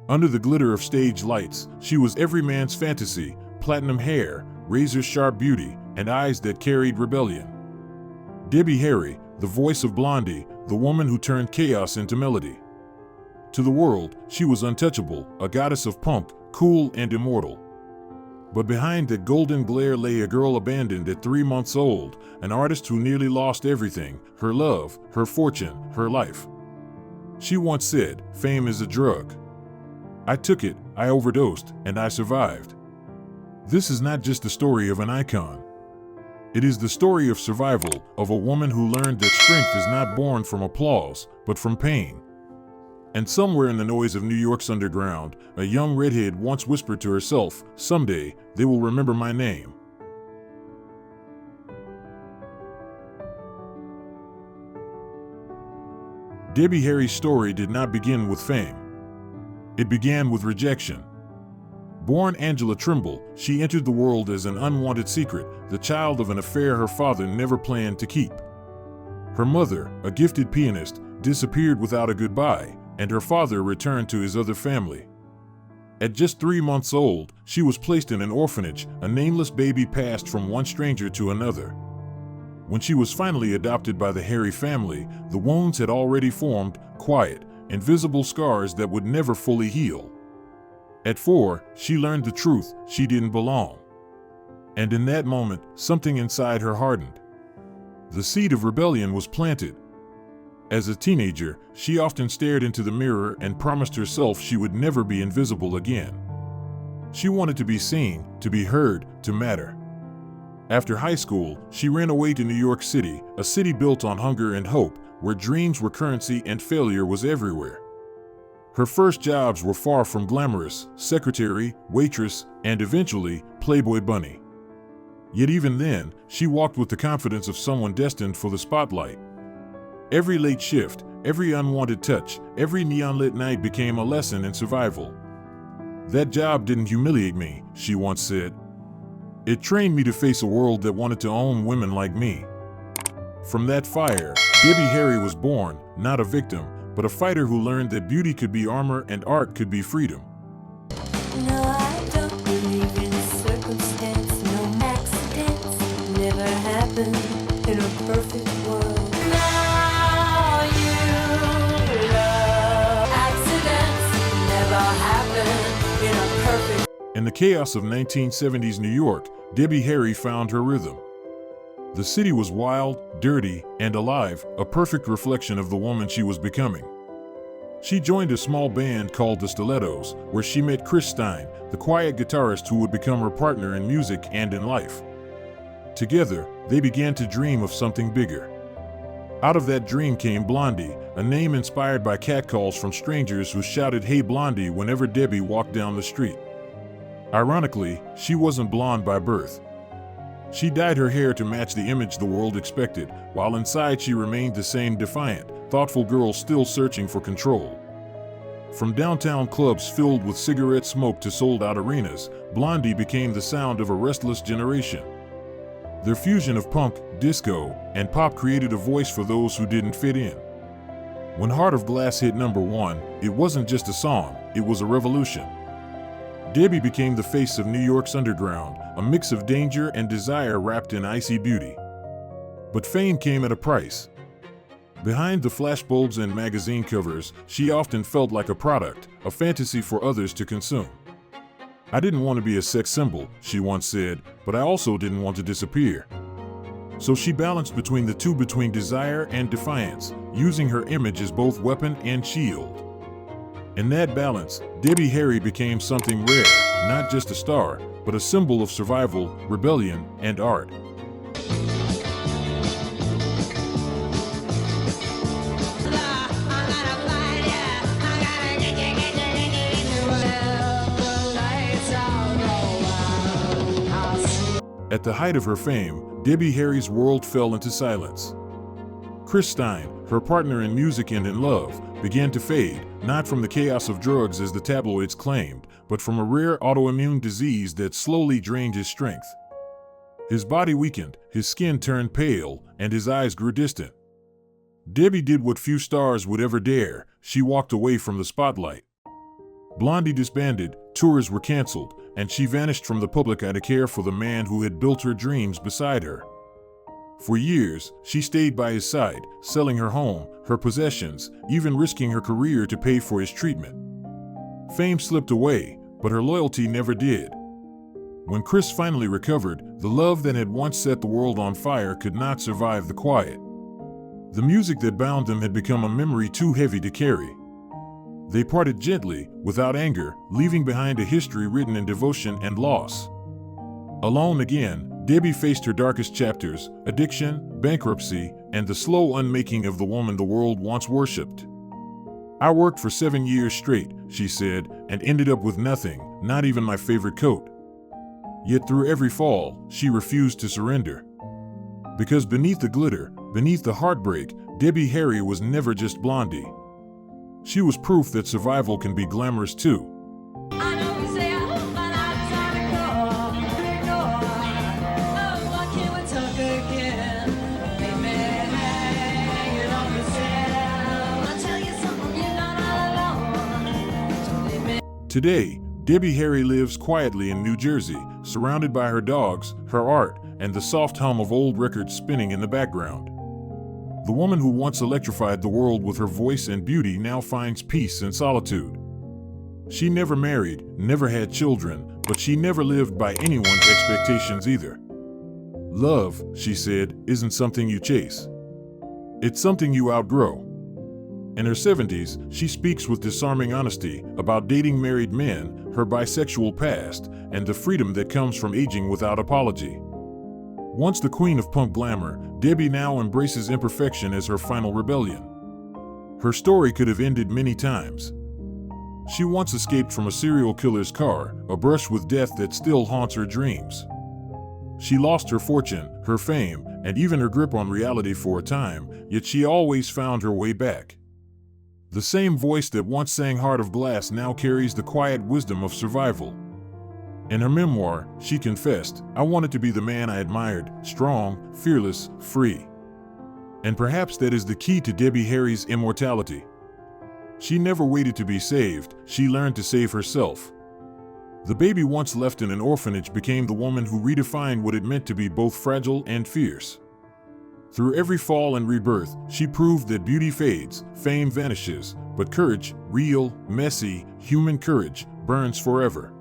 Under the glitter of stage lights, she was every man's fantasy: platinum hair, razor-sharp beauty, and eyes that carried rebellion. Debbie Harry, the voice of Blondie, the woman who turned chaos into melody. To the world, she was untouchable, a goddess of punk, cool and immortal. But behind that golden glare lay a girl abandoned at 3 months old, an artist who nearly lost everything: her love, her fortune, her life. She once said, "Fame is a drug. I took it, I overdosed, and I survived." This is not just the story of an icon. It is the story of survival, of a woman who learned that strength is not born from applause, but from pain. And somewhere in the noise of New York's underground, a young redhead once whispered to herself, "Someday, they will remember my name." Debbie Harry's story did not begin with fame. It began with rejection. Born Angela Trimble, she entered the world as an unwanted secret, the child of an affair her father never planned to keep. Her mother, a gifted pianist, disappeared without a goodbye, and her father returned to his other family. At just 3 months old, she was placed in an orphanage, a nameless baby passed from one stranger to another. When she was finally adopted by the Harry family, the wounds had already formed, quiet, invisible scars that would never fully heal. At 4, she learned the truth: she didn't belong. And in that moment, something inside her hardened. The seed of rebellion was planted. As a teenager, she often stared into the mirror and promised herself she would never be invisible again. She wanted to be seen, to be heard, to matter. After high school, she ran away to New York City, a city built on hunger and hope, where dreams were currency and failure was everywhere. Her first jobs were far from glamorous: secretary, waitress, and eventually, Playboy bunny. Yet even then, she walked with the confidence of someone destined for the spotlight. Every late shift, every unwanted touch, every neon-lit night became a lesson in survival. "That job didn't humiliate me," she once said. "It trained me to face a world that wanted to own women like me." From that fire, Debbie Harry was born, not a victim, but a fighter who learned that beauty could be armor and art could be freedom. No, I don't believe in circumstance, no accidents, never happen in a perfect world. Now you love accidents, never happen in a perfect. In the chaos of 1970s New York, Debbie Harry found her rhythm. The city was wild, dirty, and alive, a perfect reflection of the woman she was becoming. She joined a small band called the Stilettos, where she met Chris Stein, the quiet guitarist who would become her partner in music and in life. Together, they began to dream of something bigger. Out of that dream came Blondie, a name inspired by catcalls from strangers who shouted "Hey Blondie" whenever Debbie walked down the street. Ironically, she wasn't blonde by birth. She dyed her hair to match the image the world expected, while inside she remained the same defiant, thoughtful girl still searching for control. From downtown clubs filled with cigarette smoke to sold-out arenas, Blondie became the sound of a restless generation. Their fusion of punk, disco, and pop created a voice for those who didn't fit in. When Heart of Glass hit #1, it wasn't just a song, it was a revolution. Debbie became the face of New York's underground, a mix of danger and desire wrapped in icy beauty. But fame came at a price. Behind the flashbulbs and magazine covers, she often felt like a product, a fantasy for others to consume. "I didn't want to be a sex symbol," she once said, "but I also didn't want to disappear." So she balanced between the two, between desire and defiance, using her image as both weapon and shield. In that balance, Debbie Harry became something rare, not just a star, but a symbol of survival, rebellion, and art. At the height of her fame, Debbie Harry's world fell into silence. Chris Stein, her partner in music and in love, began to fade, not from the chaos of drugs as the tabloids claimed, but from a rare autoimmune disease that slowly drained his strength. His body weakened, his skin turned pale, and his eyes grew distant. Debbie did what few stars would ever dare: she walked away from the spotlight. Blondie disbanded, tours were canceled, and she vanished from the public eye to care for the man who had built her dreams beside her. For years, she stayed by his side, selling her home, her possessions, even risking her career to pay for his treatment. Fame slipped away, but her loyalty never did. When Chris finally recovered, the love that had once set the world on fire could not survive the quiet. The music that bound them had become a memory too heavy to carry. They parted gently, without anger, leaving behind a history written in devotion and loss. Alone again, Debbie faced her darkest chapters: addiction, bankruptcy, and the slow unmaking of the woman the world once worshipped. "I worked for 7 years straight," she said, "and ended up with nothing, not even my favorite coat." Yet through every fall, she refused to surrender. Because beneath the glitter, beneath the heartbreak, Debbie Harry was never just Blondie. She was proof that survival can be glamorous too. Today, Debbie Harry lives quietly in New Jersey, surrounded by her dogs, her art, and the soft hum of old records spinning in the background. The woman who once electrified the world with her voice and beauty now finds peace in solitude. She never married, never had children, but she never lived by anyone's expectations either. "Love," she said, "isn't something you chase. It's something you outgrow." In her 70s, she speaks with disarming honesty about dating married men, her bisexual past, and the freedom that comes from aging without apology. Once the queen of punk glamour, Debbie now embraces imperfection as her final rebellion. Her story could have ended many times. She once escaped from a serial killer's car, a brush with death that still haunts her dreams. She lost her fortune, her fame, and even her grip on reality for a time, yet she always found her way back. The same voice that once sang Heart of Glass now carries the quiet wisdom of survival. In her memoir, she confessed, "I wanted to be the man I admired, strong, fearless, free." And perhaps that is the key to Debbie Harry's immortality. She never waited to be saved, she learned to save herself. The baby once left in an orphanage became the woman who redefined what it meant to be both fragile and fierce. Through every fall and rebirth, she proved that beauty fades, fame vanishes, but courage, real, messy, human courage, burns forever.